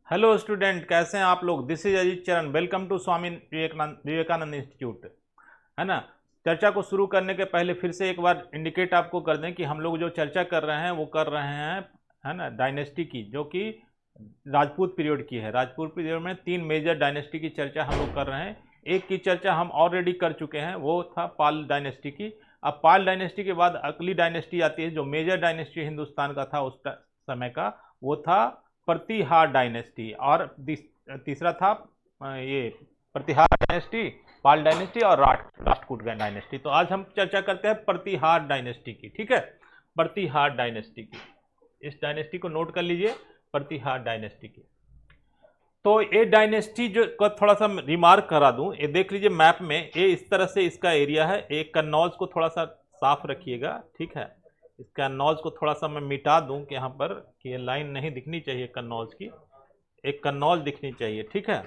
Hello student, कैसे हैं आप लोग। This is Ajit Charan. Welcome to Swami Vivekananda institute. है ना। चर्चा को शुरू करने के पहले फिर से एक बार इंडिकेट आपको कर दें कि हम लोग जो चर्चा कर रहे हैं वो कर रहे हैं, है ना, डायनेस्टी की, जो कि राजपूत पीरियड की है। राजपूत पीरियड में तीन मेजर डायनेस्टी की चर्चा हम लोग कर रहे हैं। एक की चर्चा हम ऑलरेडी कर चुके हैं, वो था पाल डायनेस्टी की। अब पाल डायनेस्टी के बाद अगली डायनेस्टी आती है जो मेजर डायनेस्टी हिंदुस्तान का था उस समय का, वो था प्रतिहार डायनेस्टी। और तीसरा था ये प्रतिहार डायनेस्टी, पाल डायनेस्टी और राष्ट्रकूट डायनेस्टी। तो आज हम चर्चा करते हैं प्रतिहार डायनेस्टी की। ठीक है, प्रतिहार डायनेस्टी की। इस डायनेस्टी को नोट कर लीजिए, प्रतिहार डायनेस्टी की। तो ये डायनेस्टी जो का थोड़ा सा रिमार्क करा दूं, ये देख लीजिए मैप में, ये इस तरह से इसका एरिया है। एक कन्नौज को थोड़ा सा साफ रखिएगा, ठीक है। इस कन्नौज को थोड़ा सा मैं मिटा दूं कि यहाँ पर कि ये लाइन नहीं दिखनी चाहिए कन्नौज की, एक कन्नौज दिखनी चाहिए, ठीक है।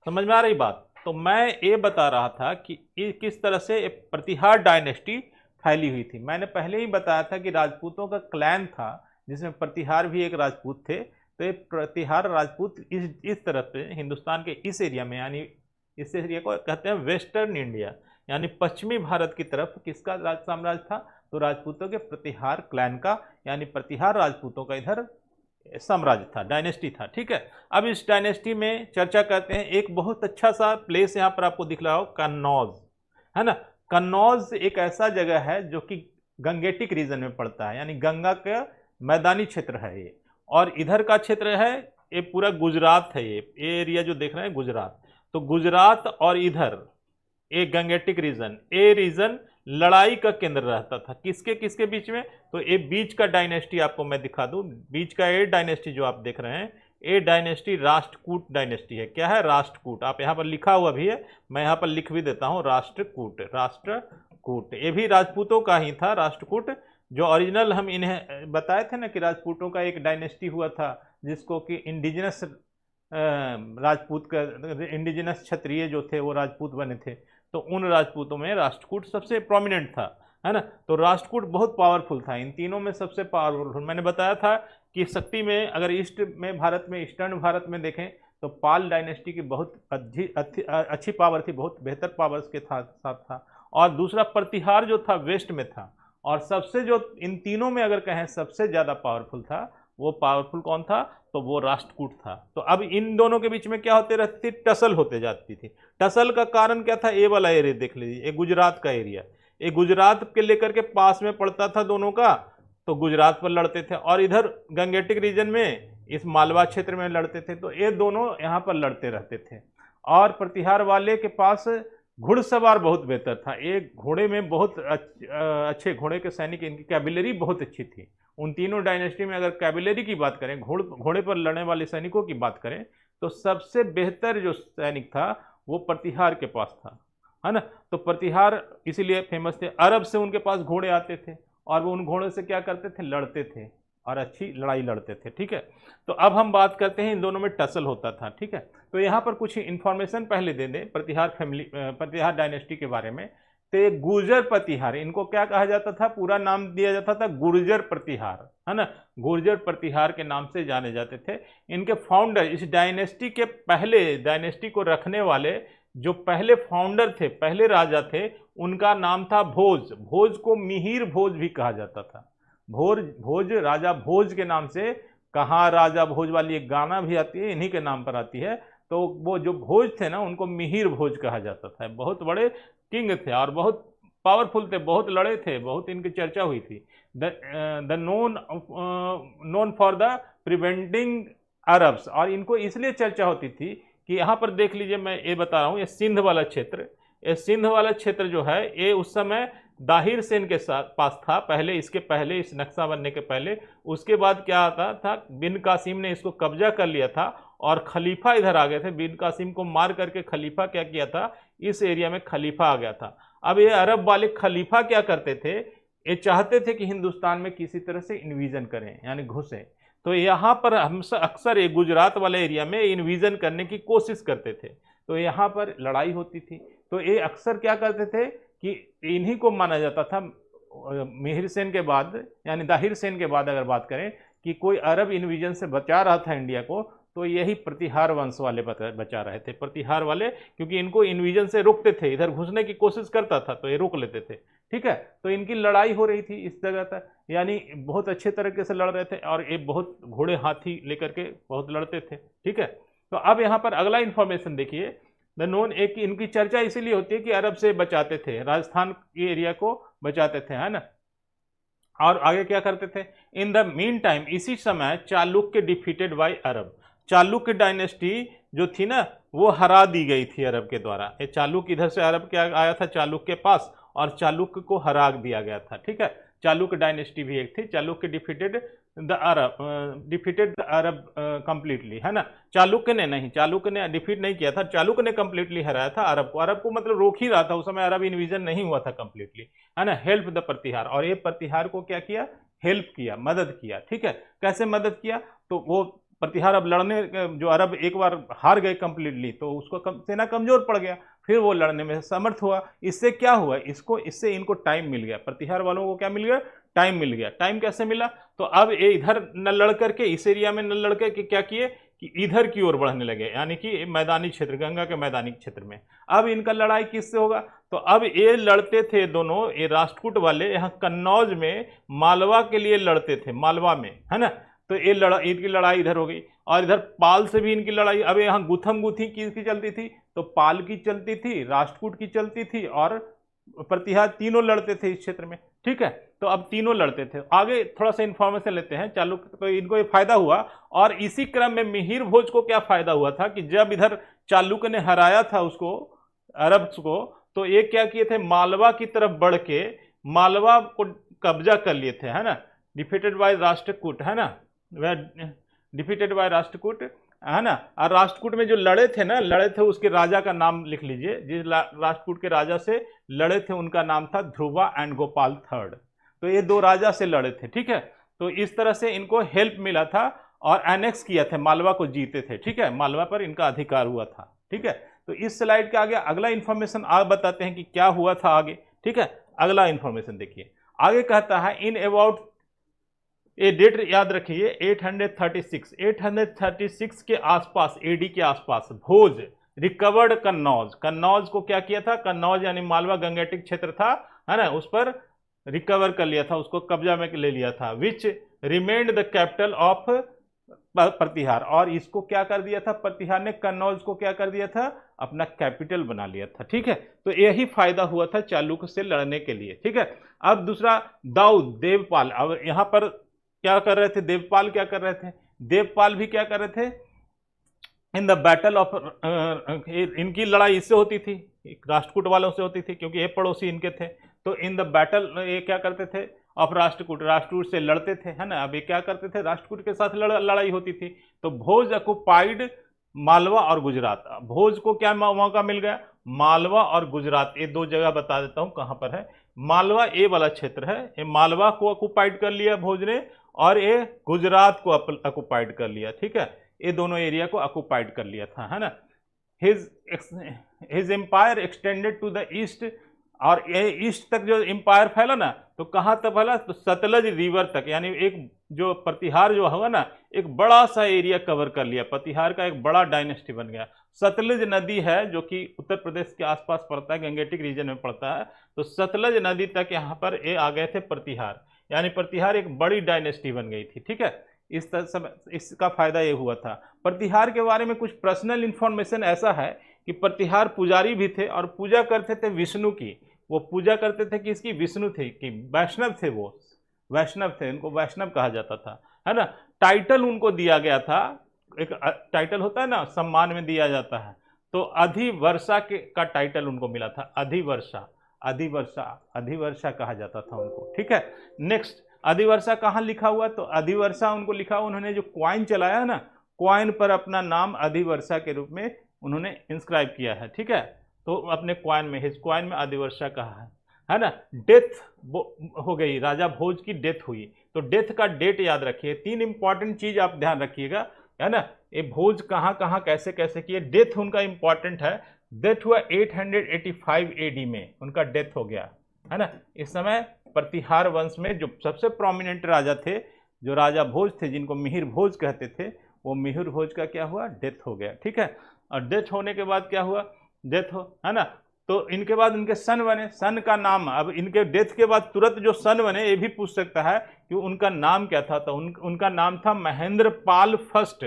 समझ में आ रही बात। तो मैं ये बता रहा था कि ये किस तरह से प्रतिहार डायनेस्टी फैली हुई थी। मैंने पहले ही बताया था कि राजपूतों का क्लैन था जिसमें प्रतिहार भी एक राजपूत थे। तो ये प्रतिहार राजपूत इस तरफ से हिंदुस्तान के इस एरिया में, यानी इस एरिया को कहते हैं वेस्टर्न इंडिया, यानी पश्चिमी भारत की तरफ किसका राज साम्राज्य था, तो राजपूतों के प्रतिहार क्लैन का, यानी प्रतिहार राजपूतों का इधर साम्राज्य था, डायनेस्टी था। ठीक है। अब इस डायनेस्टी में चर्चा करते हैं। एक बहुत अच्छा सा प्लेस यहाँ पर आपको दिख रहा हो, कन्नौज, है ना। कन्नौज एक ऐसा जगह है जो कि गंगेटिक रीजन में पड़ता है, यानी गंगा का मैदानी क्षेत्र है ये। और इधर का क्षेत्र है, ये पूरा गुजरात है। ये एरिया जो देख रहे हैं गुजरात, तो गुजरात और इधर ये गंगेटिक रीजन, ये रीजन लड़ाई का केंद्र रहता था किसके किसके बीच में। तो ये बीच का डायनेस्टी आपको मैं दिखा दूं। बीच का ये डायनेस्टी जो आप देख रहे हैं, ये डायनेस्टी राष्ट्रकूट डायनेस्टी है। क्या है? राष्ट्रकूट। आप यहाँ पर लिखा हुआ भी है, मैं यहाँ पर लिख भी देता हूँ, राष्ट्रकूट। राष्ट्रकूट ये भी राजपूतों का ही था, राष्ट्रकूट। जो ओरिजिनल हम इन्हें बताए थे ना कि राजपूतों का एक डायनेस्टी हुआ था जिसको कि इंडिजिनस राजपूत का, इंडिजिनस क्षत्रिय जो थे वो राजपूत बने थे। तो उन राजपूतों में राष्ट्रकूट सबसे प्रोमिनेंट था, है ना। तो राष्ट्रकूट बहुत पावरफुल था, इन तीनों में सबसे पावरफुल। मैंने बताया था कि शक्ति में अगर ईस्ट में भारत में, ईस्टर्न भारत में देखें तो पाल डायनेस्टी की बहुत अच्छी पावर थी, बहुत बेहतर पावर्स के साथ था। और दूसरा प्रतिहार जो था वेस्ट में था। और सबसे जो इन तीनों में अगर कहें सबसे ज़्यादा पावरफुल था, वो पावरफुल कौन था, तो वो राष्ट्रकूट था। तो अब इन दोनों के बीच में क्या होते रहती थी, टसल होते जाती थी। टसल का कारण क्या था, ये वाला एरिया देख लीजिए, ये गुजरात का एरिया, ये गुजरात के लेकर के पास में पड़ता था दोनों का, तो गुजरात पर लड़ते थे। और इधर गंगेटिक रीजन में इस मालवा क्षेत्र में लड़ते थे। तो ये दोनों यहाँ पर लड़ते रहते थे। और प्रतिहार वाले के पास घुड़सवार बहुत बेहतर था, एक घोड़े में बहुत अच्छे घोड़े के सैनिक, इनकी कैबिलरी बहुत अच्छी थी। उन तीनों डायनेस्टी में अगर कैबिलरी की बात करें, घोड़े पर लड़ने वाले सैनिकों की बात करें, तो सबसे बेहतर जो सैनिक था वो प्रतिहार के पास था, है ना। तो प्रतिहार इसीलिए फेमस थे। अरब से उनके पास घोड़े आते थे और वो उन घोड़ों से क्या करते थे, लड़ते थे और अच्छी लड़ाई लड़ते थे। ठीक है। तो अब हम बात करते हैं इन दोनों में टसल होता था। ठीक है। तो यहाँ पर कुछ इंफॉर्मेशन पहले दे दें प्रतिहार फैमिली, प्रतिहार डायनेस्टी के बारे में। तो ये गुर्जर प्रतिहार, इनको क्या कहा जाता था, पूरा नाम दिया जाता था गुर्जर प्रतिहार, है ना। गुर्जर प्रतिहार के नाम से जाने जाते थे। इनके फाउंडर, इस डायनेस्टी के पहले, डायनेस्टी को रखने वाले जो पहले फाउंडर थे, पहले राजा थे, उनका नाम था भोज। भोज को मिहिर भोज भी कहा जाता था। भोज राजा भोज के नाम से, कहाँ राजा भोज वाली एक गाना भी आती है, इन्हीं के नाम पर आती है। तो वो जो भोज थे ना, उनको मिहिर भोज कहा जाता था। बहुत बड़े किंग थे और बहुत पावरफुल थे, बहुत लड़े थे, बहुत इनकी चर्चा हुई थी। The known for the preventing Arabs. और इनको इसलिए चर्चा होती थी कि यहाँ पर देख लीजिए, मैं ये बता रहा हूँ, ये सिंध वाला क्षेत्र, ये सिंध वाला क्षेत्र जो है, ये उस समय दाहिर सेन के साथ पास था पहले, इसके पहले, इस नक्शा बनने के पहले। उसके बाद क्या आता था, बिन कासिम ने इसको कब्जा कर लिया था और खलीफा इधर आ गए थे। बिन कासिम को मार करके खलीफा क्या किया था, इस एरिया में खलीफा आ गया था। अब ये अरब वाले खलीफा क्या करते थे, ये चाहते थे कि हिंदुस्तान में किसी तरह से इन्वीजन करें, यानी घुसें। तो यहाँ पर हम अक्सर ये गुजरात वाले एरिया में इन्वीजन करने की कोशिश करते थे, तो यहाँ पर लड़ाई होती थी। तो ये अक्सर क्या करते थे कि इन्हीं को माना जाता था, मिहिर सेन के बाद, यानी दाहिर सेन के बाद अगर बात करें, कि कोई अरब इन्वीजन से बचा रहा था इंडिया को, तो यही प्रतिहार वंश वाले बचा रहे थे, प्रतिहार वाले, क्योंकि इनको इन्विजन से रोकते थे, इधर घुसने की कोशिश करता था तो ये रोक लेते थे। ठीक है, तो इनकी लड़ाई हो रही थी इस जगह तक, यानी बहुत अच्छे तरीके से लड़ रहे थे और ये बहुत घोड़े हाथी लेकर के बहुत लड़ते थे। ठीक है, तो अब यहाँ पर अगला इंफॉर्मेशन देखिए, द नोन, एक इनकी चर्चा इसीलिए होती है कि अरब से बचाते थे, राजस्थान के एरिया को बचाते थे, है ना। और आगे क्या करते थे, इन द मीन टाइम, इसी समय Chalukya defeated by Arab, Chalukya dynasty जो थी ना वो हरा दी गई थी अरब के द्वारा। ये चालुक्य इधर से अरब क्या आया था चालुक्य के पास और चालुक्य को हरा दिया गया था। ठीक है, चालुक्य डायनेस्टी भी एक थी, Chalukya defeated the Arab completely, है ना। चालुक्य ने नहीं, चालुक्य ने डिफीट नहीं किया था, चालुक्य ने कंप्लीटली हराया था अरब को। अरब को मतलब रोक ही रहा था उस समय, अरब इन्विजन नहीं हुआ था कंप्लीटली, है ना। हेल्प द प्रतिहार, और ये प्रतिहार को क्या किया, हेल्प किया, मदद किया। ठीक है, कैसे मदद किया, तो वो प्रतिहार अब लड़ने, जो अरब एक बार हार गए कंप्लीटली तो उसको सेना कमजोर पड़ गया, फिर वो लड़ने में समर्थ हुआ। इससे क्या हुआ, इससे इनको टाइम मिल गया, प्रतिहार वालों को क्या मिल गया, टाइम मिल गया। टाइम कैसे मिला, तो अब ये इधर न लड़ करके, इस एरिया में न लड़ करके क्या किए कि इधर की ओर बढ़ने लगे, यानी कि मैदानी क्षेत्र, गंगा के मैदानी क्षेत्र में। अब इनका लड़ाई किससे होगा, तो अब ये लड़ते थे दोनों, ये राष्ट्रकूट वाले यहाँ कन्नौज में मालवा के लिए लड़ते थे, मालवा में, है ना। तो ये इनकी लड़ाई इधर हो गई, और इधर पाल से भी इनकी लड़ाई। अब यहाँ गुथम गुथी किसकी चलती थी, तो पाल की चलती थी, राष्ट्रकूट की चलती थी और प्रतिहार, तीनों लड़ते थे इस क्षेत्र में। ठीक है, तो अब तीनों लड़ते थे। आगे थोड़ा सा इंफॉर्मेशन लेते हैं चालुक्य, तो इनको ये फायदा हुआ। और इसी क्रम में मिहिर भोज को क्या फायदा हुआ था कि जब इधर चालुक्य ने हराया था उसको, अरब को, तो ये क्या किए थे, मालवा की तरफ बढ़ के मालवा को कब्जा कर लिए थे, है ना। डिफीटेड बाय राष्ट्रकूट, है ना, डिफीटेड बाय राष्ट्रकूट, है ना। और राष्ट्रकूट में जो लड़े थे ना, लड़े थे, उसके राजा का नाम लिख लीजिए, जिस राष्ट्रकूट के राजा से लड़े थे उनका नाम था ध्रुवा एंड गोपाल थर्ड। तो ये दो राजा से लड़े थे। ठीक है, तो इस तरह से इनको हेल्प मिला था और एनेक्स किया था, मालवा को जीते थे। ठीक है, मालवा पर इनका अधिकार हुआ था। ठीक है, तो इस स्लाइड के आगे अगला इंफॉर्मेशन आप बताते हैं कि क्या हुआ था आगे। ठीक है, अगला इंफॉर्मेशन देखिए, आगे कहता है इन अबाउट, ये डेट याद रखिए, 836 के आसपास, एडी के आसपास, भोज रिकवर्ड कन्नौज, कन्नौज को क्या किया था, कन्नौज यानी मालवा गंगेटिक क्षेत्र था, है ना, उस पर रिकवर कर लिया था, उसको कब्जा में ले लिया था। विच रिमेन्ड द कैपिटल ऑफ प्रतिहार, और इसको क्या कर दिया था, प्रतिहार ने कन्नौज को क्या कर दिया था, अपना कैपिटल बना लिया था। ठीक है, तो यही फायदा हुआ था चालुक्य से लड़ने के लिए। ठीक है, अब दूसरा दाऊद, देवपाल, अब यहां पर क्या कर रहे थे, देवपाल क्या कर रहे थे, देवपाल भी क्या कर रहे थे, इन द बैटल ऑफ, इनकी लड़ाई इससे होती थी, राष्ट्रकूट वालों से होती थी, क्योंकि ये पड़ोसी इनके थे। तो इन द बैटल, ये क्या करते थे, ऑफ राष्ट्रकूट, राष्ट्रकूट से लड़ते थे, है ना। अब ये क्या करते थे, राष्ट्रकूट के साथ लड़ाई होती थी। तो भोज ऑक्युपाइड मालवा और गुजरात, भोज को क्या मौका मिल गया, मालवा और गुजरात, ये दो जगह बता देता हूं कहां पर है। मालवा ए वाला क्षेत्र है, ये मालवा को ऑक्युपाइड कर लिया भोज ने, और ये गुजरात को ऑक्युपाइड कर लिया। ठीक है, ये दोनों एरिया को ऑक्युपाइड कर लिया था, है ना। His empire extended to the east, और ये ईस्ट तक जो एम्पायर फैला ना, तो कहाँ तक फैला, तो सतलज रिवर तक, यानी एक जो प्रतिहार जो हुआ ना, एक बड़ा सा एरिया कवर कर लिया, प्रतिहार का एक बड़ा डायनेस्टी बन गया। सतलज नदी है जो कि उत्तर प्रदेश के आसपास पड़ता है, गंगेटिक रीजन में पड़ता है, तो सतलज नदी तक यहाँ पर ये आ गए थे प्रतिहार, यानी प्रतिहार एक बड़ी डायनेस्टी बन गई थी। ठीक है, इस तरह इसका फायदा ये हुआ था। प्रतिहार के बारे में कुछ पर्सनल इंफॉर्मेशन ऐसा है कि प्रतिहार पुजारी भी थे और पूजा करते थे विष्णु की, वो पूजा करते थे कि इसकी विष्णु थे, कि वैष्णव थे, वो वैष्णव थे, उनको वैष्णव कहा जाता था, है ना। टाइटल उनको दिया गया था, एक टाइटल होता है ना, सम्मान में दिया जाता है, तो अधिवर्षा का टाइटल उनको मिला था, अधिवर्षा, अधिवर्षा, अधिवर्षा कहा जाता था उनको। ठीक है, नेक्स्ट, अधिवर्षा कहाँ लिखा हुआ, तो अधिवर्षा उनको लिखा हुआ, उन्होंने जो क्वाइन चलाया है ना, क्वाइन पर अपना नाम अधिवर्षा के रूप में उन्होंने इंस्क्राइब किया है। ठीक है, तो अपने क्वाइन में, हिज क्वाइन में अधिवर्षा कहा है ना। डेथ हो गई, राजा भोज की डेथ हुई, तो डेथ का डेट याद रखिए। तीन इंपॉर्टेंट चीज आप ध्यान रखिएगा, है ना। ये भोज कहाँ कहाँ कैसे कैसे किए, डेथ उनका इंपॉर्टेंट है। डेथ हुआ 885 एडी में, उनका डेथ हो गया, है ना। इस समय प्रतिहार वंश में जो सबसे प्रोमिनेंट राजा थे, जो राजा भोज थे, जिनको मिहिर भोज कहते थे, वो मिहिर भोज का क्या हुआ, डेथ हो गया। ठीक है, और डेथ होने के बाद क्या हुआ, है ना, तो इनके बाद उनके सन बने। सन का नाम, अब इनके डेथ के बाद तुरंत जो सन बने, ये भी पूछ सकता है कि उनका नाम क्या था। तो उनका नाम था महेंद्र पाल फर्स्ट,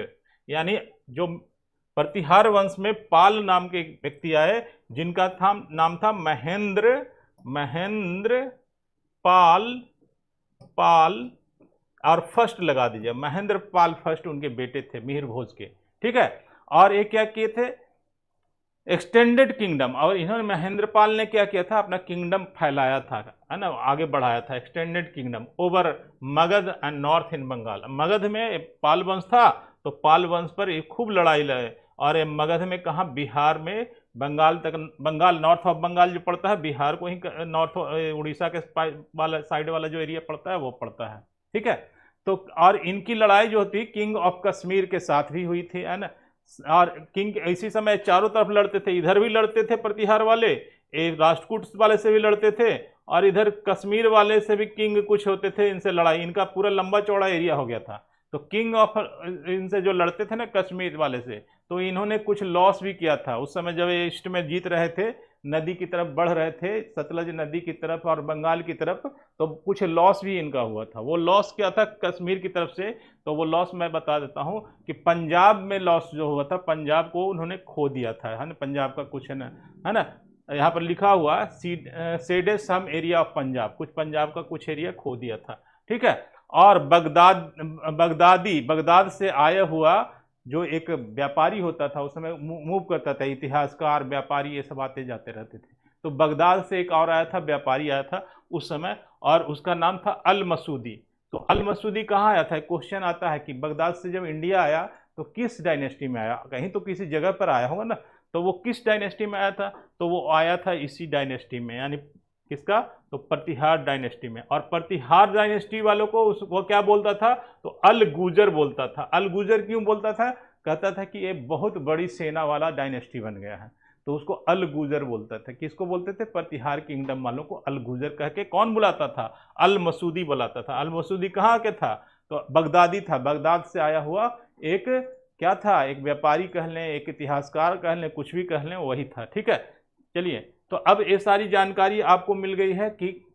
यानी जो प्रतिहार वंश में पाल नाम के व्यक्ति आए, जिनका नाम था महेंद्र पाल और फर्स्ट लगा दीजिए, महेंद्र पाल फर्स्ट उनके बेटे थे मिहिर भोज के। ठीक है, और ये क्या किए थे, एक्सटेंडेड किंगडम, और इन्होंने महेंद्र पाल ने क्या किया था, अपना किंगडम फैलाया था, है ना, आगे बढ़ाया था, extended kingdom over Magadh and north in Bengal. Magadh में पाल वंश था, तो पाल वंश पर ये खूब लड़ाई लड़े, और ये मगध में कहा, बिहार में, बंगाल तक, बंगाल नॉर्थ ऑफ बंगाल जो पड़ता है, बिहार को ही नॉर्थ उड़ीसा के वाला साइड वाला जो एरिया पड़ता है वो पड़ता है। ठीक है, तो और इनकी लड़ाई जो थी किंग ऑफ कश्मीर के साथ भी हुई थी, है ना, और किंग इसी समय चारों तरफ लड़ते थे, इधर भी लड़ते थे प्रतिहार वाले, एक राष्ट्रकूट वाले से भी लड़ते थे, और इधर कश्मीर वाले से भी किंग कुछ होते थे, इनसे लड़ाई, इनका पूरा लंबा चौड़ा एरिया हो गया था। तो किंग ऑफ इनसे जो लड़ते थे ना कश्मीर वाले से, तो इन्होंने कुछ लॉस भी किया था उस समय, जब ये ईस्ट में जीत रहे थे, नदी की तरफ बढ़ रहे थे, सतलज नदी की तरफ और बंगाल की तरफ, तो कुछ लॉस भी इनका हुआ था। वो लॉस क्या था कश्मीर की तरफ से, तो वो लॉस मैं बता देता हूँ कि पंजाब में लॉस जो हुआ था, पंजाब को उन्होंने खो दिया था, है ना, पंजाब का कुछ, है ना, यहाँ पर लिखा हुआ सेडे सम एरिया ऑफ पंजाब, कुछ पंजाब का कुछ एरिया खो दिया था। ठीक है, और बगदाद से आया हुआ जो एक व्यापारी होता था, उस समय मूव करता था, इतिहासकार, व्यापारी, ये सब आते जाते रहते थे, तो बगदाद से एक और आया था, व्यापारी आया था उस समय, और उसका नाम था अल मसूदी। तो अल मसूदी कहाँ आया था, क्वेश्चन आता है कि बगदाद से जब इंडिया आया तो किस डायनेस्टी में आया, कहीं तो किसी जगह पर आया होगा ना, तो वो किस डायनेस्टी में आया था, तो वो आया था इसी डायनेस्टी में, यानी किसका, तो प्रतिहार डायनेस्टी में। और प्रतिहार डायनेस्टी वालों को वो क्या बोलता था, तो अल गुजर बोलता था। अल गुजर क्यों बोलता था, कहता था कि ये बहुत बड़ी सेना वाला डायनेस्टी बन गया है, तो उसको अल गुजर बोलता था। किसको बोलते थे, प्रतिहार किंगडम वालों को अल गुजर कह के कौन बुलाता था, अल मसूदी बुलाता था। अल मसूदी कहाँ के था, तो बगदादी था, बगदाद से आया हुआ एक क्या था, एक व्यापारी कह लें, एक इतिहासकार कह लें, कुछ भी कह लें, वही था। ठीक है, चलिए, तो अब ये सारी जानकारी आपको मिल गई है कि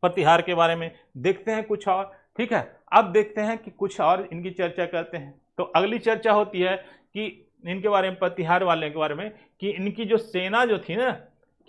प्रतिहार के बारे में। देखते हैं कुछ और। ठीक है, अब देखते हैं कि कुछ और इनकी चर्चा करते हैं। तो अगली चर्चा होती है कि इनके बारे में, प्रतिहार वाले के बारे में, कि इनकी जो सेना जो थी ना,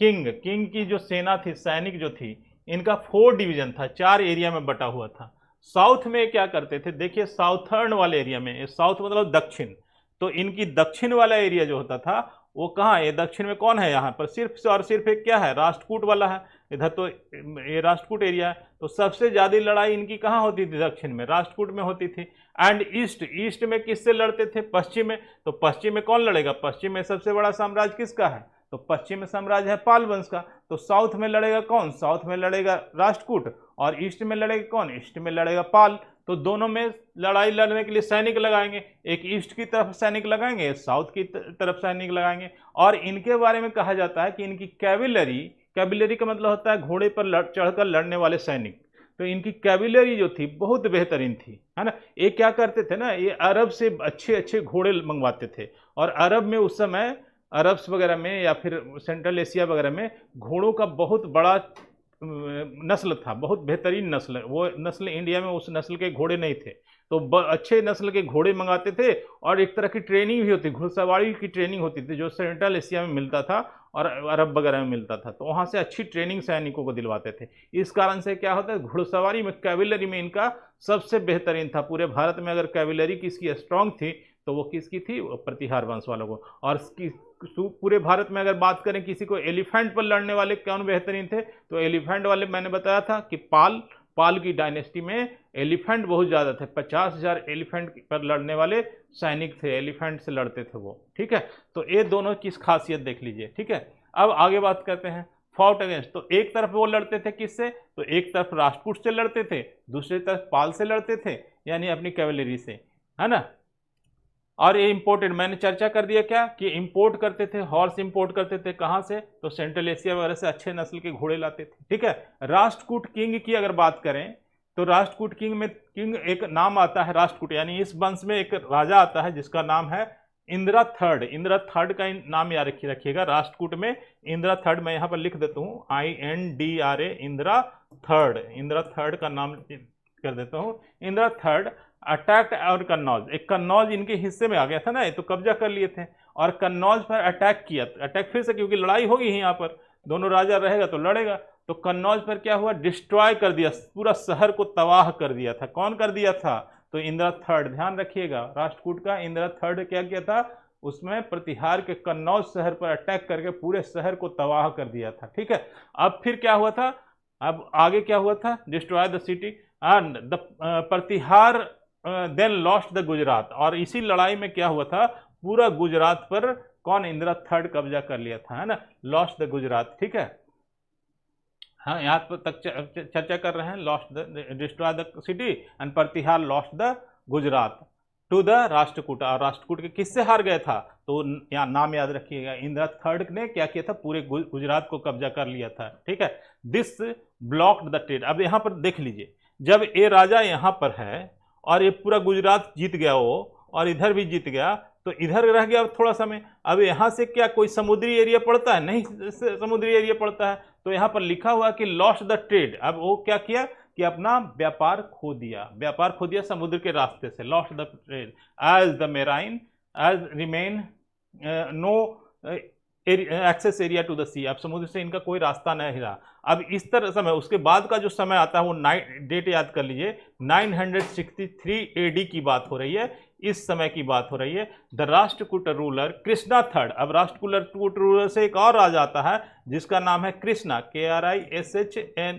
किंग की जो सेना थी, सैनिक जो थी, इनका 4 डिवीजन था, 4 एरिया में बटा हुआ था। साउथ में क्या करते थे, देखिए साउथर्न वाले एरिया में, साउथ मतलब दक्षिण, तो इनकी दक्षिण वाला एरिया जो होता था वो कहाँ है, दक्षिण में कौन है, यहाँ पर सिर्फ और सिर्फ एक क्या है, राष्ट्रकूट वाला है, इधर तो ये राष्ट्रकूट एरिया है। तो सबसे ज्यादा लड़ाई इनकी कहाँ होती थी, दक्षिण में, राष्ट्रकूट में होती थी। एंड ईस्ट में किससे लड़ते थे, पश्चिम में। तो पश्चिम में कौन लड़ेगा, पश्चिम में सबसे बड़ा साम्राज्य किसका है, तो पश्चिम साम्राज्य है पाल वंश का। तो साउथ में लड़ेगा कौन, साउथ में लड़ेगा राष्ट्रकूट, और ईस्ट में लड़ेगा कौन, ईस्ट में लड़ेगा पाल। तो दोनों में लड़ाई लड़ने के लिए सैनिक लगाएंगे, एक ईस्ट की तरफ सैनिक लगाएंगे, एक साउथ की तरफ सैनिक लगाएंगे। और इनके बारे में कहा जाता है कि इनकी कैविलरी का मतलब होता है घोड़े पर चढ़कर लड़ने वाले सैनिक। तो इनकी कैविलरी जो थी बहुत बेहतरीन थी, है ना। ये क्या करते थे ना, ये अरब से अच्छे अच्छे घोड़े मंगवाते थे, और अरब में उस समय, अरब्स वगैरह में या फिर सेंट्रल एशिया वगैरह में घोड़ों का बहुत बड़ा नस्ल था, बहुत बेहतरीन नस्ल। वो नस्ल इंडिया में उस नस्ल के घोड़े नहीं थे, तो अच्छे नस्ल के घोड़े मंगाते थे, और एक तरह की ट्रेनिंग भी होती, घुड़सवारी की ट्रेनिंग होती थी, जो सेंट्रल एशिया में मिलता था और अरब वगैरह में मिलता था। तो वहाँ से अच्छी ट्रेनिंग सैनिकों को दिलवाते थे। इस कारण से क्या होता है, घुड़सवारी में, कैविलरी में इनका सबसे बेहतरीन था। पूरे भारत में अगर कैविलरी किसकी स्ट्रांग थी तो वो किसकी थी, वो प्रतिहार वंश वालों को। और पूरे भारत में अगर बात करें किसी को एलिफेंट पर लड़ने वाले कौन बेहतरीन थे, तो एलिफेंट वाले मैंने बताया था कि पाल की डायनेस्टी में एलिफेंट बहुत ज़्यादा थे, 50,000 एलिफेंट पर लड़ने वाले सैनिक थे, एलिफेंट से लड़ते थे वो। ठीक है, तो ये दोनों की खासियत देख लीजिए। ठीक है, अब आगे बात करते हैं फॉट अगेंस्ट। तो एक तरफ वो लड़ते थे किससे, तो एक तरफ राष्ट्रकूट से लड़ते थे, दूसरी तरफ पाल से लड़ते थे, यानी अपनी कैवलरी से, है ना। और ये इंपोर्टेड, मैंने चर्चा कर दिया क्या कि इंपोर्ट करते थे, हॉर्स इंपोर्ट करते थे कहाँ से, तो सेंट्रल एशिया वगैरह से अच्छे नस्ल के घोड़े लाते थे। ठीक है, राष्ट्रकूट किंग की अगर बात करें तो राष्ट्रकूट किंग में किंग एक नाम आता है राष्ट्रकूट, यानी इस वंश में एक राजा आता है जिसका नाम है इंदिरा थर्ड। इंदिरा थर्ड का नाम याद रखिएगा, राष्ट्रकूट में इंदिरा थर्ड, मैं यहाँ पर लिख देता हूँ INDRA, Indira third. Indira third का नाम कर देता हूँ, इंदिरा थर्ड अटैक्ड और कन्नौज, एक कन्नौज इनके हिस्से में आ गया था ना, ये तो कब्जा कर लिए थे और कन्नौज पर अटैक किया। अटैक फिर से, क्योंकि लड़ाई होगी यहाँ पर, दोनों राजा रहेगा तो लड़ेगा, तो कन्नौज पर क्या हुआ, डिस्ट्रॉय कर दिया, पूरा शहर को तबाह कर दिया था। कौन कर दिया था, तो इंदिरा थर्ड, ध्यान रखिएगा, राष्ट्रकूट का इंदिरा थर्ड क्या किया था, उसमें प्रतिहार के कन्नौज शहर पर अटैक करके पूरे शहर को तबाह कर दिया था। ठीक है, अब फिर क्या हुआ था, अब आगे क्या हुआ था, destroy the city and the Pratihara then lost the Gujarat, और इसी लड़ाई में क्या हुआ था, पूरा गुजरात पर कौन, इंदिरा थर्ड कब्जा कर लिया था, है ना, लॉस्ट द गुजरात। ठीक है, हाँ यहाँ तक चर्चा कर रहे हैं, lost the destroy the city and Pratihara lost the Gujarat to the Rashtrakuta. और राष्ट्रकूट के किससे हार गया था, तो यहाँ नाम याद रखिएगा, इंदिरा थर्ड ने क्या किया था, पूरे गुजरात को कब्जा कर लिया था। ठीक है, दिस ब्लॉक्ड द ट्रेड। अब यहाँ पर देख लीजिए, जब ये राजा यहाँ पर है और ये पूरा गुजरात जीत गया वो, और इधर भी जीत गया, तो इधर रह गया थोड़ा समय। अब यहाँ से क्या कोई समुद्री एरिया पड़ता है, नहीं समुद्री एरिया पड़ता है, तो यहाँ पर लिखा हुआ कि लॉस्ट द ट्रेड। अब वो क्या किया कि अपना व्यापार खो दिया, व्यापार खो दिया समुद्र के रास्ते से, lost the trade as the marine as remain no access area to the sea. अब समुद्र से इनका कोई रास्ता नहीं रहा। अब इस तरह समय, उसके बाद का जो समय आता है वो डेट याद कर लीजिए, 963 AD की बात हो रही है, इस समय की बात हो रही है। The Rashtrakuta ruler Krishna third. अब राष्ट्रकूट रूलर से एक और राजा आता है जिसका नाम है कृष्णा, KRISHNA,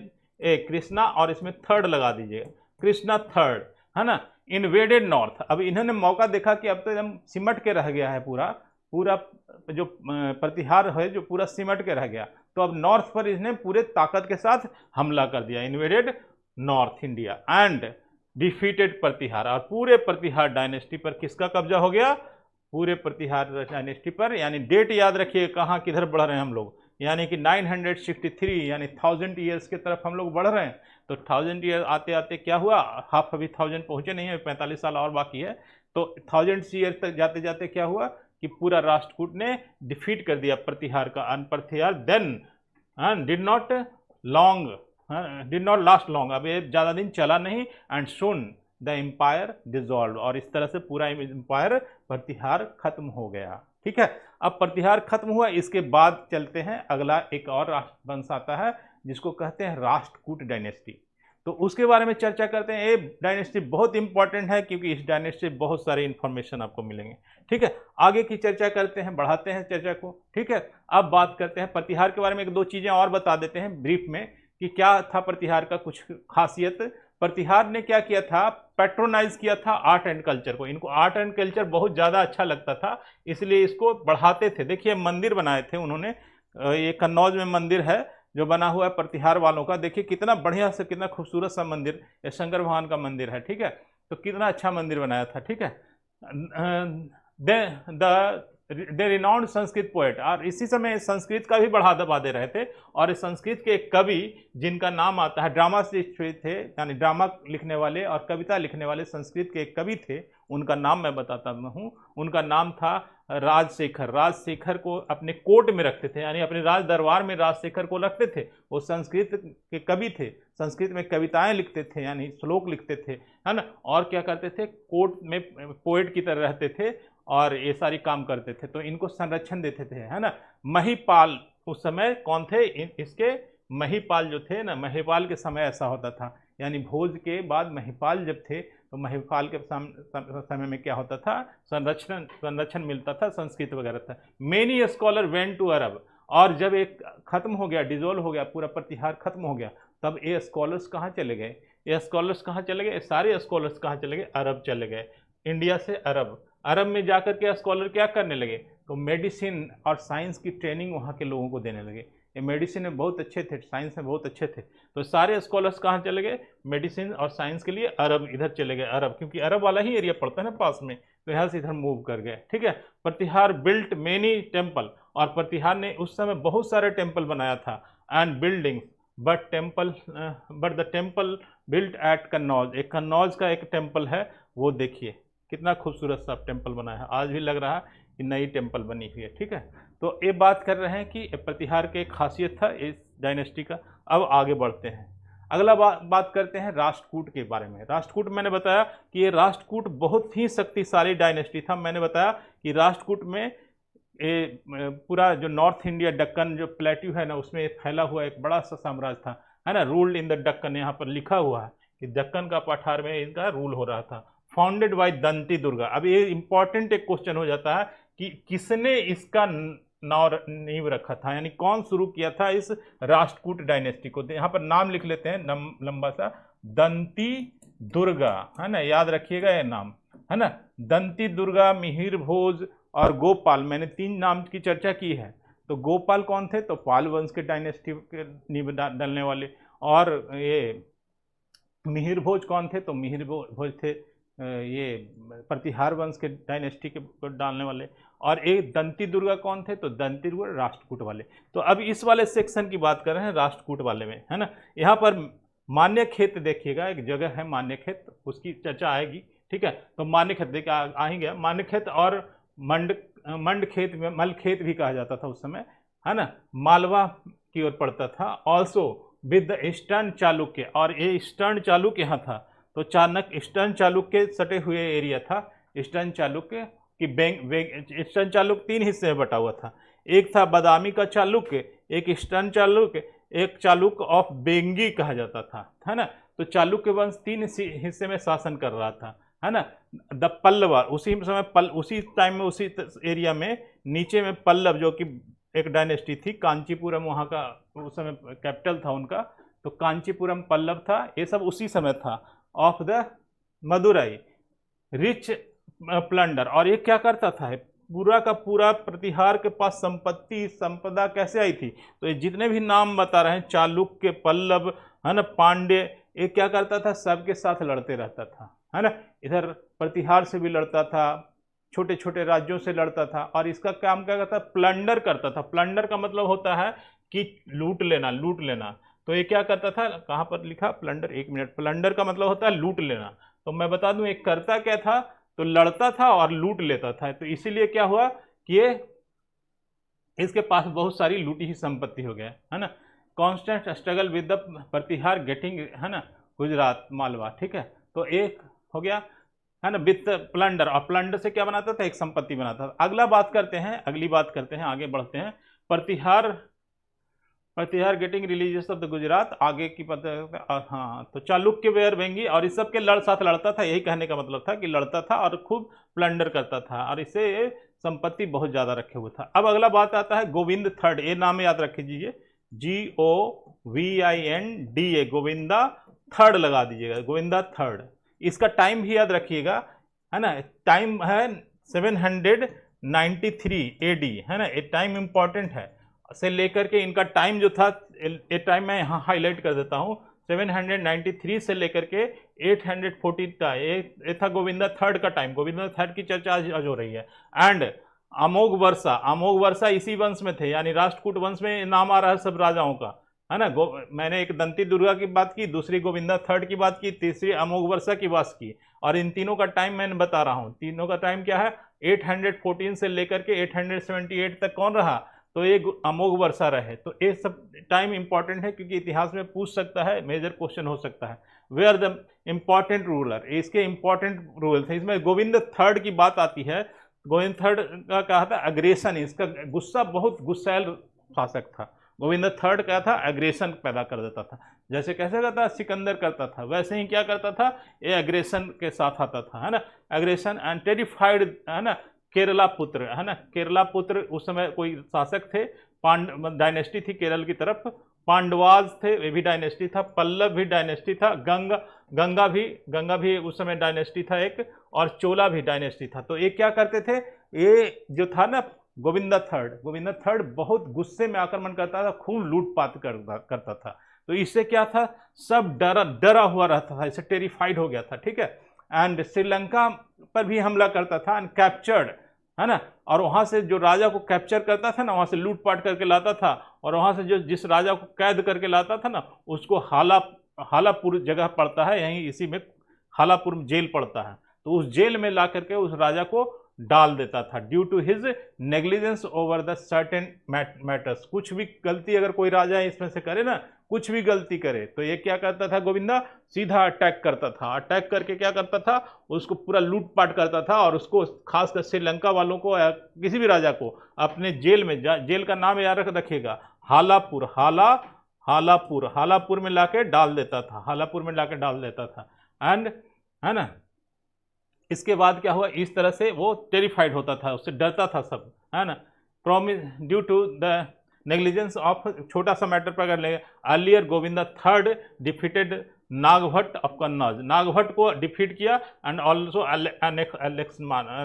कृष्णा, और इसमें थर्ड लगा दीजिएगा, कृष्णा थर्ड, है ना, इन्वेडेड नॉर्थ। अब इन्होंने मौका देखा कि अब तो एकदम सिमट के रह गया है, पूरा जो प्रतिहार है जो पूरा सिमट के रह गया, तो अब नॉर्थ पर इसने पूरे ताकत के साथ हमला कर दिया, invaded north India and defeated Pratihara. और पूरे प्रतिहार डायनेस्टी पर किसका कब्जा हो गया, पूरे प्रतिहार डायनेस्टी पर। यानी डेट याद रखिए कहाँ किधर बढ़ रहे हैं हम लोग, यानी कि 963 यानी 1000 ईयर्स की तरफ हम लोग बढ़ रहे हैं। तो 1000 ईयर आते आते क्या हुआ, हाफ अभी 1000 पहुंचे नहीं है, 45 साल और बाकी है। तो 1000 ईयर तक जाते जाते क्या हुआ कि पूरा राष्ट्रकूट ने डिफीट कर दिया प्रतिहार का, and Pratihara then did not last long. अब ये ज़्यादा दिन चला नहीं, and soon the empire dissolve, और इस तरह से पूरा एम्पायर प्रतिहार खत्म हो गया। ठीक है, अब प्रतिहार खत्म हुआ, इसके बाद चलते हैं अगला एक और वंश आता है जिसको कहते हैं राष्ट्रकूट डायनेस्टी। तो उसके बारे में चर्चा करते हैं। ये डायनेस्टी बहुत इंपॉर्टेंट है क्योंकि इस डायनेस्टी से बहुत सारे इंफॉर्मेशन आपको मिलेंगे। ठीक है, आगे की चर्चा करते हैं, बढ़ाते हैं चर्चा को। ठीक है, अब बात करते हैं प्रतिहार के बारे में, एक दो चीज़ें और बता देते हैं ब्रीफ में कि क्या था प्रतिहार का कुछ खासियत। प्रतिहार ने क्या किया था, पैट्रोनाइज किया था आर्ट एंड कल्चर को। इनको आर्ट एंड कल्चर बहुत ज़्यादा अच्छा लगता था, इसलिए इसको बढ़ाते थे। देखिए मंदिर बनाए थे उन्होंने, ये कन्नौज में मंदिर है जो बना हुआ है प्रतिहार वालों का, देखिए कितना बढ़िया से, कितना खूबसूरत सा मंदिर, ये शंकर भगवान का मंदिर है। ठीक है, तो कितना अच्छा मंदिर बनाया था। ठीक है, दे रिनाउंड संस्कृत पोएट, और इसी समय संस्कृत का भी बढ़ावा दे रहे थे। और इस संस्कृत के एक कवि जिनका नाम आता है, ड्रामा से थे, यानी ड्रामा लिखने वाले और कविता लिखने वाले संस्कृत के एक कवि थे, उनका नाम मैं बताता हूँ। उनका नाम था राजशेखर। राजशेखर को अपने कोर्ट में रखते थे, यानी अपने राज दरबार में राजशेखर को रखते थे। वो संस्कृत के कवि थे, संस्कृत में कविताएं लिखते थे, यानी श्लोक लिखते थे, है ना, और क्या करते थे, कोर्ट में पोएट की तरह रहते थे और ये सारी काम करते थे। तो इनको संरक्षण देते थे, है ना। महिपाल उस समय कौन थे, इसके महिपाल जो थे ना, महिपाल के समय ऐसा होता था, यानी भोज के बाद महिपाल जब थे तो महिपाल के समय में क्या होता था, संरक्षण मिलता था, संस्कृत वगैरह था। मेनी स्कॉलर वेंट टू अरब, और जब एक खत्म हो गया, डिजोल्व हो गया, पूरा प्रतिहार खत्म हो गया, तब ये स्कॉलर्स कहाँ चले गए, ये स्कॉलर्स कहाँ चले गए, सारे स्कॉलर्स कहाँ चले गए, अरब चले गए, इंडिया से अरब। अरब में जाकर के स्कॉलर क्या करने लगे, तो मेडिसिन और साइंस की ट्रेनिंग वहाँ के लोगों को देने लगे। ये मेडिसिन में बहुत अच्छे थे, साइंस में बहुत अच्छे थे, तो सारे स्कॉलर्स कहाँ चले गए, मेडिसिन और साइंस के लिए अरब, इधर चले गए अरब, क्योंकि अरब वाला ही एरिया पड़ता है ना पास में, तो यहाँ से इधर मूव कर गए। ठीक है, प्रतिहार बिल्ट मेनी टेम्पल, और प्रतिहार ने उस समय बहुत सारे टेम्पल बनाया था, and buildings, but the temple built at Kannauj, एक कन्नौज का एक टेम्पल है, वो देखिए कितना खूबसूरत सा टेम्पल बना है, आज भी लग रहा है कि नई टेम्पल बनी हुई है। ठीक है, तो ये बात कर रहे हैं कि प्रतिहार के खासियत था इस डायनेस्टी का। अब आगे बढ़ते हैं, अगला बात करते हैं राष्ट्रकूट के बारे में। राष्ट्रकूट मैंने बताया कि ये राष्ट्रकूट बहुत ही शक्तिशाली डायनेस्टी था। मैंने बताया कि राष्ट्रकूट में ये पूरा जो नॉर्थ इंडिया दक्कन जो प्लेट्यू है ना, उसमें फैला हुआ एक बड़ा सा साम्राज्य था, है ना, रूल्ड इन द दक्कन, यहाँ पर लिखा हुआ है कि दक्कन का पठार में इनका रूल हो रहा था। फाउंडेड बाय दंती दुर्गा। अब ये इंपॉर्टेंट एक क्वेश्चन हो जाता है कि किसने इसका नींव रखा था, यानी कौन शुरू किया था इस राष्ट्रकूट डायनेस्टी को। यहाँ पर नाम लिख लेते हैं लंबा सा, दंती दुर्गा, है ना, याद रखिएगा ये नाम, है ना, दंती दुर्गा, मिहिर भोज और गोपाल। मैंने 3 नाम की चर्चा की है। तो गोपाल कौन थे, तो पाल वंश के डायनेस्टी के नींव डालने वाले। और ये मिहिर भोज कौन थे, तो मिहिर भोज थे ये प्रतिहार वंश के डायनेस्टी के डालने वाले। और एक दंती दुर्गा कौन थे, तो दंती दुर्गा राष्ट्रकूट वाले। तो अब इस वाले सेक्शन की बात कर रहे हैं राष्ट्रकूट वाले में, है ना। यहाँ पर मान्यखेत देखिएगा, एक जगह है मान्यखेत, उसकी चर्चा आएगी। ठीक है, तो मान्यखेत देखिए आएंगे। मान्यखेत और मंडखेत में मलखेत भी कहा जाता था उस समय, है ना, मालवा की ओर पड़ता था। Also with the eastern Chalukya, और ये ईस्टर्न चालुक्य यहाँ था। तो चाणक्य ईस्टर्न चालुक्य सटे हुए एरिया था। ईस्टर्न चालुक्य की ईस्टर्न चालुक्य 3 हिस्से में बटा हुआ था। एक था बादामी का चालुक्य, एक ईस्टर्न चालुक्य, एक चालुक्य ऑफ बेंगी कहा जाता था, है ना। तो चालुक्य वंश 3 हिस्से में शासन कर रहा था, है ना। द पल्लव, उसी समय उसी टाइम में उसी एरिया में नीचे में पल्लव जो कि एक डायनेस्टी थी, कांचीपुरम वहाँ का उस समय कैपिटल था उनका, तो कांचीपुरम पल्लव था। ये सब उसी समय था। Of the Madurai rich plunder, और ये क्या करता था, पूरा का पूरा प्रतिहार के पास संपदा कैसे आई थी, तो ये जितने भी नाम बता रहे हैं, चालुक्य, पल्लव, है ना, पांडे, ये क्या करता था, सबके साथ लड़ते रहता था, है ना। इधर प्रतिहार से भी लड़ता था, छोटे छोटे राज्यों से लड़ता था, और इसका काम क्या करता, प्लंडर करता था। प्लंडर का मतलब होता है कि लूट लेना। तो ये क्या करता था, कहाँ पर लिखा प्लंडर, 1 मिनट, प्लंडर का मतलब होता है लूट लेना। तो मैं बता दूं एक करता क्या था, तो लड़ता था और लूट लेता था। तो इसीलिए क्या हुआ कि ये इसके पास बहुत सारी लूटी ही संपत्ति हो गया, है ना। Constant struggle with the Pratihara getting, है ना, गुजरात मालवा। ठीक है, तो एक हो गया, है ना, विद प्लंडर, और प्लंडर से क्या बनाता था, एक संपत्ति बनाता था। अगली बात करते हैं, आगे बढ़ते हैं। Pratihara getting religious of the Gujarat, आगे की पता। हाँ, तो चालुक्य वेयर वेंगी, और इस सब के साथ लड़ता था, यही कहने का मतलब था कि लड़ता था और खूब प्लंडर करता था, और इससे संपत्ति बहुत ज़्यादा रखे हुए था। अब अगला बात आता है गोविंद थर्ड, ये नाम याद रख लीजिए, GOVINDA, गोविंदा थर्ड लगा दीजिएगा, गोविंदा थर्ड। इसका टाइम भी याद रखिएगा, है ना, टाइम है 793 AD, है ना, ये टाइम इंपॉर्टेंट है, से लेकर के इनका टाइम जो था, ये टाइम मैं यहाँ हाईलाइट कर देता हूँ, 793 से लेकर के 814 का ये था गोविंदा थर्ड का टाइम। गोविंदा थर्ड की चर्चा आज हो रही है। एंड अमोघ वर्षा इसी वंश में थे, यानी राष्ट्रकूट वंश में नाम आ रहा है सब राजाओं का, है ना। मैंने एक दंती दुर्गा की बात की, दूसरी गोविंदा थर्ड की बात की, तीसरी अमोघ वर्षा की बात की, और इन तीनों का टाइम मैंने बता रहा हूँ। तीनों का टाइम क्या है, 814 से लेकर के 878 तक कौन रहा, तो ये अमोघ वर्षा रहे। तो ये सब टाइम इंपॉर्टेंट है, क्योंकि इतिहास में पूछ सकता है, मेजर क्वेश्चन हो सकता है। वेयर द इंपॉर्टेंट रूलर, इसके इंपॉर्टेंट रूल थे। इसमें गोविंद थर्ड की बात आती है। गोविंद थर्ड का कहा था अग्रेशन, इसका गुस्सा, बहुत गुस्सैल शासक था। गोविंद थर्ड क्या था, एग्रेशन पैदा कर देता था। जैसे कैसे करता सिकंदर करता था, वैसे ही क्या करता था, ये एग्रेशन के साथ आता था, है ना, एग्रेशन एंड टेरिफाइड, है ना। केरला पुत्र, है ना, केरला पुत्र उस समय कोई शासक थे, डायनेस्टी थी केरल की तरफ। पांडवाज थे, वे भी डायनेस्टी था। पल्लव भी डायनेस्टी था। गंगा भी उस समय डायनेस्टी था एक, और चोला भी डायनेस्टी था। तो ये क्या करते थे, ये जो था ना गोविंदा थर्ड बहुत गुस्से में आक्रमण करता था, खूब लूटपाट करता था। तो इससे क्या था, सब डरा हुआ रहता था, इससे टेरिफाइड हो गया था। ठीक है, एंड श्रीलंका पर भी हमला करता था, एंड कैप्चर्ड, है ना, और वहां से जो राजा को कैप्चर करता था ना, वहां से लूटपाट करके लाता था, और वहाँ से जो जिस राजा को कैद करके लाता था ना, उसको हालापुर जगह पड़ता है, यहीं इसी में हालापुर जेल पड़ता है, तो उस जेल में ला करके उस राजा को डाल देता था, due to his negligence over the certain matters. कुछ भी गलती अगर कोई राजा इसमें से करे ना, कुछ भी गलती करे, तो ये क्या करता था गोविंदा, सीधा अटैक करता था। अटैक करके क्या करता था, उसको पूरा लूटपाट करता था, और उसको खासकर श्रीलंका वालों को या किसी भी राजा को अपने जेल में, जेल का नाम याद रखिएगा, हालापुर, हालापुर में लाके डाल देता था, हालापुर में लाके डाल देता था। एंड है ना, इसके बाद क्या हुआ, इस तरह से वो टेरिफाइड होता था, उससे डरता था सब, है ना। Promise due to the negligence of, छोटा सा मैटर पर कर ले, earlier Govinda third defeated Nagabhata of Kannauj, Nagabhata को डिफीट किया, एंड ऑल्सो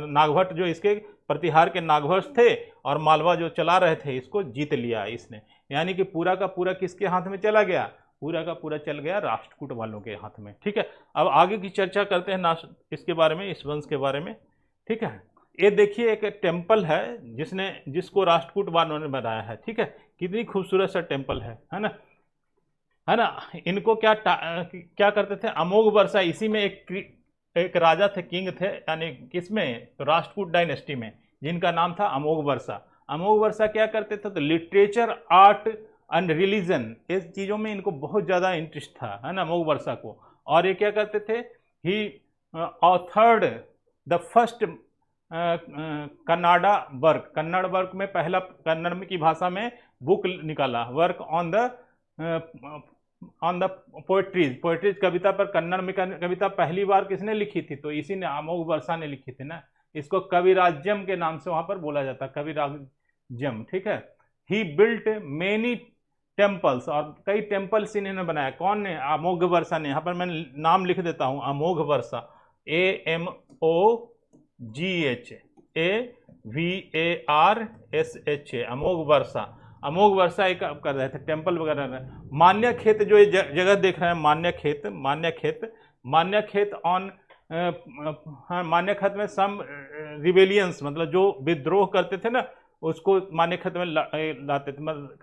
नागभट्ट जो इसके प्रतिहार के नागभट्ट थे और मालवा जो चला रहे थे, इसको जीत लिया इसने। यानी कि पूरा का पूरा किसके हाथ में चला गया, पूरा का पूरा चल गया राष्ट्रकूट वालों के हाथ में। ठीक है, अब आगे की चर्चा करते हैं इसके बारे में, इस वंश के बारे में। ठीक है, ये देखिए एक टेम्पल है जिसको राष्ट्रकूट वालों ने बनाया है। ठीक है, कितनी खूबसूरत सा टेम्पल है ना, है ना। इनको क्या करते थे, अमोघ वर्षा, इसी में एक राजा थे, किंग थे, यानी किसमें, तो राष्ट्रकूट डायनेस्टी में, जिनका नाम था अमोघ वर्षा। अमोघ वर्षा क्या करते थे, तो लिटरेचर, आर्ट एंड रिलीजन, इस चीज़ों में इनको बहुत ज़्यादा इंटरेस्ट था, है ना, अमोघ वर्षा को। और ये क्या करते थे, he authored the first Kannada work में पहला, कन्नड़ की भाषा में बुक निकाला, वर्क ऑन द पोएट्रीज, कविता पर, कन्नड़ में कविता पहली बार किसने लिखी थी, तो इसी ने, अमोघ वर्षा ने लिखी थी ना। इसको कविराज्यम के नाम से वहाँ पर बोला जाता, कविराज्यम। ठीक है, ही बिल्ट मेनी टेम्पल्स, और कई टेम्पल्स इन्होंने बनाया। कौन ने, अमोघ वर्षा ने। यहाँ पर मैं नाम लिख देता हूँ, अमोघ वर्षा, AMOGHAVARSHA, अमोघ वर्षा। अमोघ वर्षा एक कर रहे थे, टेम्पल वगैरह। मान्य खेत, जो ये जगह देख रहे हैं, मान्य खेत ऑन, मान्य खेत में सम रिवेलियंस, मतलब जो विद्रोह करते थे ना, उसको मान्य खेत में लाते थे, मतलब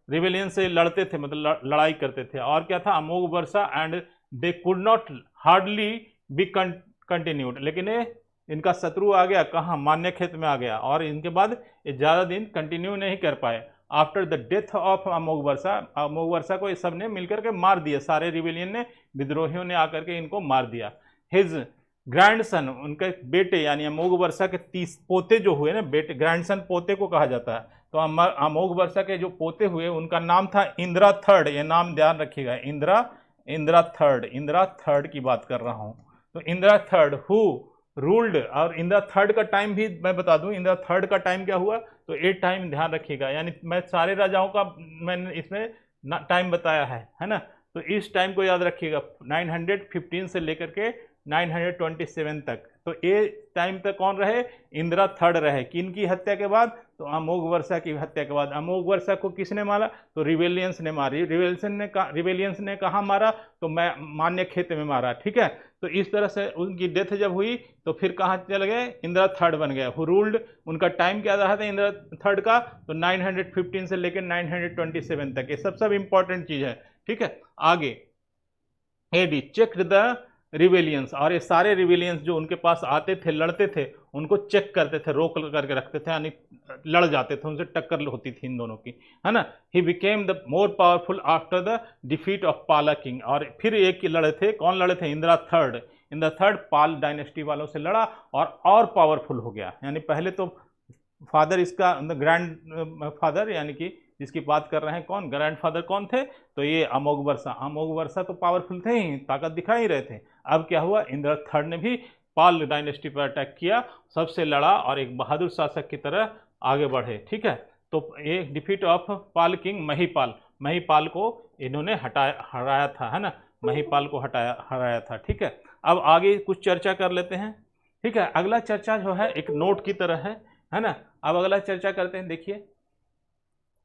रिवेलियन से लड़ते थे, मतलब लड़ाई करते थे। और क्या था, Amoghavarsha, and they could not hardly be continued, लेकिन इनका शत्रु आ गया कहाँ, मान्य खेत में आ गया, और इनके बाद ये ज़्यादा दिन कंटिन्यू नहीं कर पाए। आफ्टर द डेथ ऑफ अमोघ वर्षा को ये सब ने मिलकर के मार दिया, सारे रिवेलियन ने, विद्रोहियों ने आकर के इनको मार दिया। हिज ग्रैंडसन, उनके बेटे, यानी अमोघ वर्षा के 30 पोते जो हुए ना, बेटे, ग्रैंडसन पोते को कहा जाता है। तो अमोघ वर्षा के जो पोते हुए, उनका नाम था इंदिरा थर्ड, ये नाम ध्यान रखिएगा, इंदिरा थर्ड की बात कर रहा हूँ। तो इंदिरा थर्ड हु रूल्ड, और इंदिरा थर्ड का टाइम भी मैं बता दूं, इंदिरा थर्ड का टाइम क्या हुआ, तो ये टाइम ध्यान रखिएगा, यानी मैं सारे राजाओं का मैंने इसमें टाइम बताया है ना। तो इस टाइम को याद रखिएगा, 915 से लेकर के 927 तक। तो ये टाइम तक कौन रहे, इंदिरा थर्ड रहे। किन की हत्या के बाद, तो अमोघ वर्षा की हत्या के बाद। अमोघ वर्षा को किसने मारा, तो रिवेलियंस ने मारी। रिवेलियंस ने कहाँ मारा, तो मैं मान्य खेत में मारा। ठीक है, तो इस तरह से उनकी डेथ जब हुई, तो फिर कहाँ चले गए, इंदिरा थर्ड बन गया, हु रूल्ड। उनका टाइम क्या रहा था इंदिरा थर्ड का, तो 915 से लेकर 927 तक। ये सब इंपॉर्टेंट चीज़ है। ठीक है, आगे एडी चेक्ड द रिवेलियंस, और ये सारे रिवेलियंस जो उनके पास आते थे, लड़ते थे, उनको चेक करते थे, रोक करके रखते थे, यानी लड़ जाते थे, उनसे टक्कर होती थी इन दोनों की, है ना। He became the more powerful after the defeat of पाला किंग, और फिर एक लड़े थे, कौन लड़े थे, इंदिरा थर्ड पाल डायनेस्टी वालों से लड़ा और पावरफुल हो गया। यानी पहले तो फादर इसका, ग्रैंड फादर, यानी कि जिसकी बात कर रहे हैं, कौन ग्रैंडफादर कौन थे, तो ये अमोघ वर्षा तो पावरफुल थे ही, ताकत दिखा ही रहे थे। अब क्या हुआ, इंदिरा थर्ड ने भी पाल डायनेस्टी पर अटैक किया, सबसे लड़ा और एक बहादुर शासक की तरह आगे बढ़े। ठीक है, तो ये defeat of Pal king Mahipal को इन्होंने हराया था, है ना, महिपाल को हराया था। ठीक है, अब आगे कुछ चर्चा कर लेते हैं। ठीक है, अगला चर्चा जो है एक नोट की तरह है ना। अब अगला चर्चा करते हैं, देखिए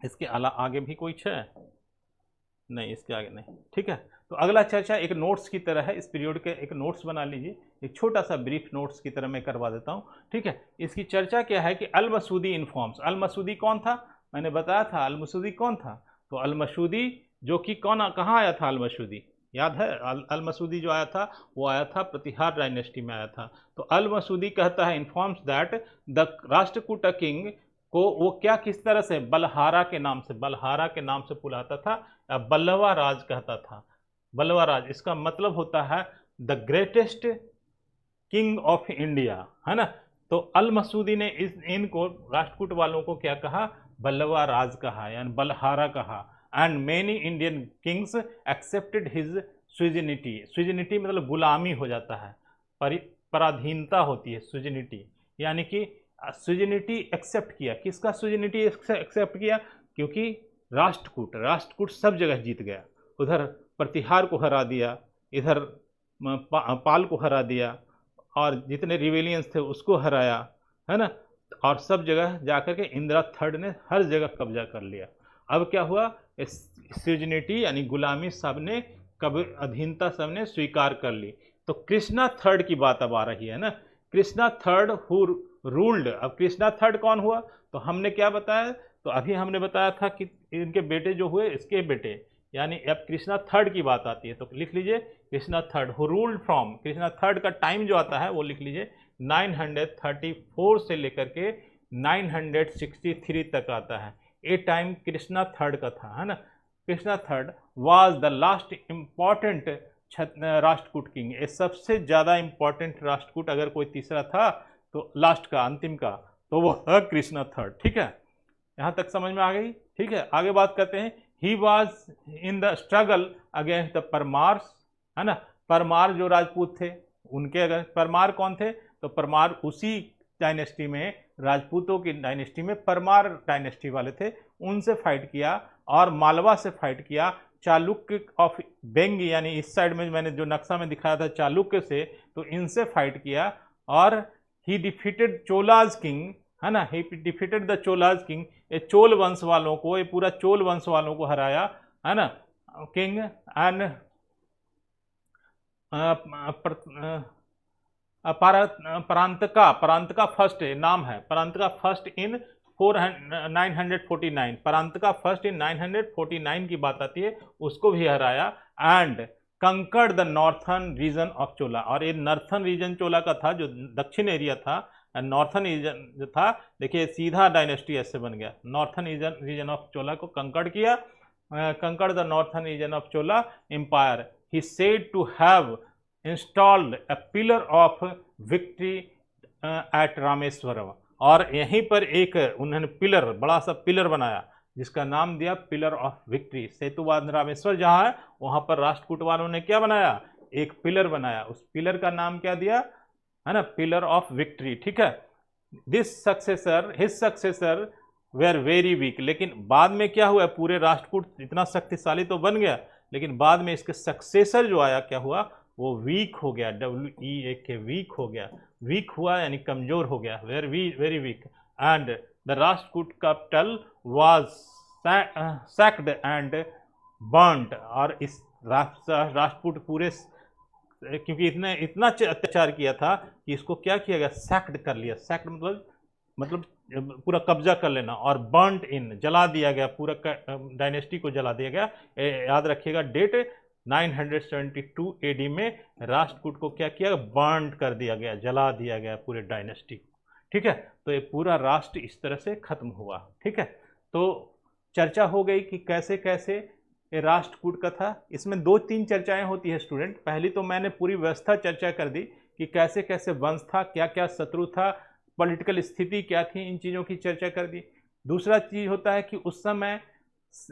इसके आगे भी कुछ है नहीं, इसके आगे नहीं। ठीक है, तो अगला चर्चा एक नोट्स की तरह है, इस पीरियड के एक नोट्स बना लीजिए, एक छोटा सा ब्रीफ नोट्स की तरह मैं करवा देता हूँ। ठीक है, इसकी चर्चा क्या है कि अल मसूदी इन्फॉर्म्स, अल मसूदी कौन था, मैंने बताया था अल-मसूदी कौन था, तो अल-मसूदी जो कि कहाँ आया था अल-मसूदी, याद है? अल-मसूदी जो आया था वो आया था प्रतिहार डायनेस्टी में आया था। तो अल-मसूदी कहता है informs that the Rashtrakuta king को वो क्या किस तरह से बलहारा के नाम से बुलाता था, या बल्लवा राज कहता था। बल्लवा राज इसका मतलब होता है the greatest king of India, है ना। तो अल मसूदी ने इनको राष्ट्रकूट वालों को क्या कहा, बल्लवा राज कहा, यानी बलहारा कहा। And many Indian kings accepted his suzerainty. Suzerainty मतलब गुलामी हो जाता है, पराधीनता होती है स्विजनिटी, यानी कि स्विजनिटी एक्सेप्ट किया। किसका स्विजनिटी एक्सेप्ट किया? क्योंकि राष्ट्रकूट सब जगह जीत गया। उधर प्रतिहार को हरा दिया, इधर पाल को हरा दिया, और जितने रिवेलियंस थे उसको हराया, है ना। और सब जगह जाकर के इंदिरा थर्ड ने हर जगह कब्जा कर लिया। अब क्या हुआ, स्यूजनिटी यानी गुलामी सबने, अधीनता सबने स्वीकार कर ली। तो कृष्णा थर्ड की बात अब आ रही है ना। Krishna third who ruled. अब कृष्णा थर्ड कौन हुआ, तो हमने क्या बताया, तो अभी हमने बताया था कि इनके बेटे जो हुए, इसके बेटे, यानी अब कृष्णा थर्ड की बात आती है। तो लिख लीजिए Krishna third who ruled from, Krishna third का टाइम जो आता है वो लिख लीजिए 934 से लेकर के 963 तक आता है। ये टाइम कृष्णा थर्ड का था, है ना। Krishna third was the last important Rashtrakuta king. ये सबसे ज़्यादा इम्पॉर्टेंट राष्ट्रकूट अगर कोई तीसरा था तो लास्ट का, अंतिम का, तो वो है कृष्णा थर्ड। ठीक है, यहाँ तक समझ में आ गई। ठीक है, आगे बात करते हैं। He was in the struggle against the Paramars, है ना। परमार जो राजपूत थे उनके अगेंस्ट। परमार कौन थे, तो परमार उसी डायनेस्टी में, राजपूतों की डायनेस्टी में परमार डायनेस्टी वाले थे, उनसे फाइट किया। और मालवा से फाइट किया। चालुक्य ऑफ बेंग, यानी इस साइड में मैंने जो नक्शा में दिखाया था चालुक्य से, तो इनसे फाइट किया। और ही डिफीटेड चोलाज किंग, है ना। ही डिफीटेड द चोलाज किंग, ये चोल वंश वालों को, ये पूरा चोल वंश वालों को हराया, है ना। किंग एंड परांतका फर्स्ट नाम है, परांतका फर्स्ट इन 949, परांतका फर्स्ट इन 949 की बात आती है, उसको भी हराया। And conquered the northern region of Chola, और ये नॉर्थर्न रीजन चोला का था, जो दक्षिण एरिया था, नॉर्थर्न रीजन जो था, देखिए सीधा डायनेस्टी ऐसे बन गया। नॉर्थर्न रीजन ऑफ चोला को कंकर्ड किया, conquered the northern region of Chola empire. He said to have installed a pillar of victory at Rameswaram, और यहीं पर एक उन्होंने पिलर, बड़ा सा पिलर बनाया, जिसका नाम दिया पिलर ऑफ विक्ट्री। सेतुवाद रामेश्वर जहाँ है वहाँ पर राष्ट्रकूट वालों ने क्या बनाया, एक पिलर बनाया। उस पिलर का नाम क्या दिया, है ना, पिलर ऑफ विक्ट्री। ठीक है। His successor were very weak, लेकिन बाद में क्या हुआ, पूरे राष्ट्रकूट इतना शक्तिशाली तो बन गया, लेकिन बाद में इसके सक्सेसर जो आया क्या हुआ, वो वीक हो गया, WEAK, वीक हो गया। वीक हुआ यानी कमजोर हो गया, very weak. And the Rashtrakuta capital was sacked and burned, और इस राष्ट्रकूट पूरे, क्योंकि इतना अत्याचार किया था कि इसको क्या किया गया, सैक्ड कर लिया। सैक्ड मतलब पूरा कब्जा कर लेना, और बर्न्ड इन, जला दिया गया, पूरा डायनेस्टी को जला दिया गया। याद रखिएगा डेट, 972 AD में राष्ट्रकूट को क्या किया, बर्न कर दिया गया, जला दिया गया पूरे डायनेस्टी। ठीक है, तो ये पूरा राष्ट्र इस तरह से खत्म हुआ। ठीक है, तो चर्चा हो गई कि कैसे कैसे ये राष्ट्रकूट का था। इसमें 2-3 चर्चाएं होती है स्टूडेंट। पहली तो मैंने पूरी व्यवस्था चर्चा कर दी कि कैसे कैसे वंश था, क्या क्या शत्रु था, पॉलिटिकल स्थिति क्या थी, इन चीज़ों की चर्चा कर दी। दूसरा चीज़ होता है कि उस समय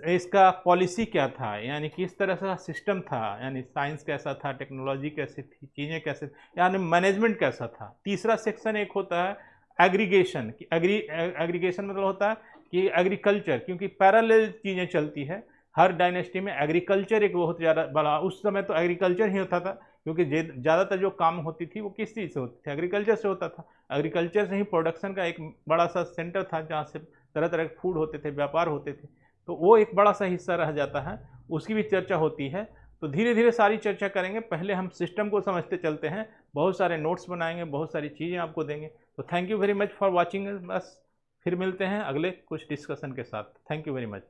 इसका पॉलिसी क्या था, यानी किस तरह से सिस्टम था, यानी साइंस कैसा था, टेक्नोलॉजी कैसी थी, चीज़ें कैसे, यानी मैनेजमेंट कैसा था। तीसरा सेक्शन एक होता है एग्रीगेशन, कि एग्रीगेशन मतलब होता है कि एग्रीकल्चर, क्योंकि पैरेलल चीज़ें चलती है हर डायनेस्टी में। एग्रीकल्चर एक बहुत ज़्यादा बड़ा, उस समय तो एग्रीकल्चर ही होता था, क्योंकि ज़्यादातर जो काम होती थी वो किस चीज़ से होती थी, एग्रीकल्चर से होता था। एग्रीकल्चर से ही प्रोडक्शन का एक बड़ा सा सेंटर था, जहाँ से तरह तरह के फूड होते थे, व्यापार होते थे, तो वो एक बड़ा सा हिस्सा रह जाता है, उसकी भी चर्चा होती है। तो धीरे धीरे सारी चर्चा करेंगे। पहले हम सिस्टम को समझते चलते हैं, बहुत सारे नोट्स बनाएंगे, बहुत सारी चीज़ें आपको देंगे। तो thank you very much for watching, बस फिर मिलते हैं अगले कुछ डिस्कशन के साथ। Thank you very much.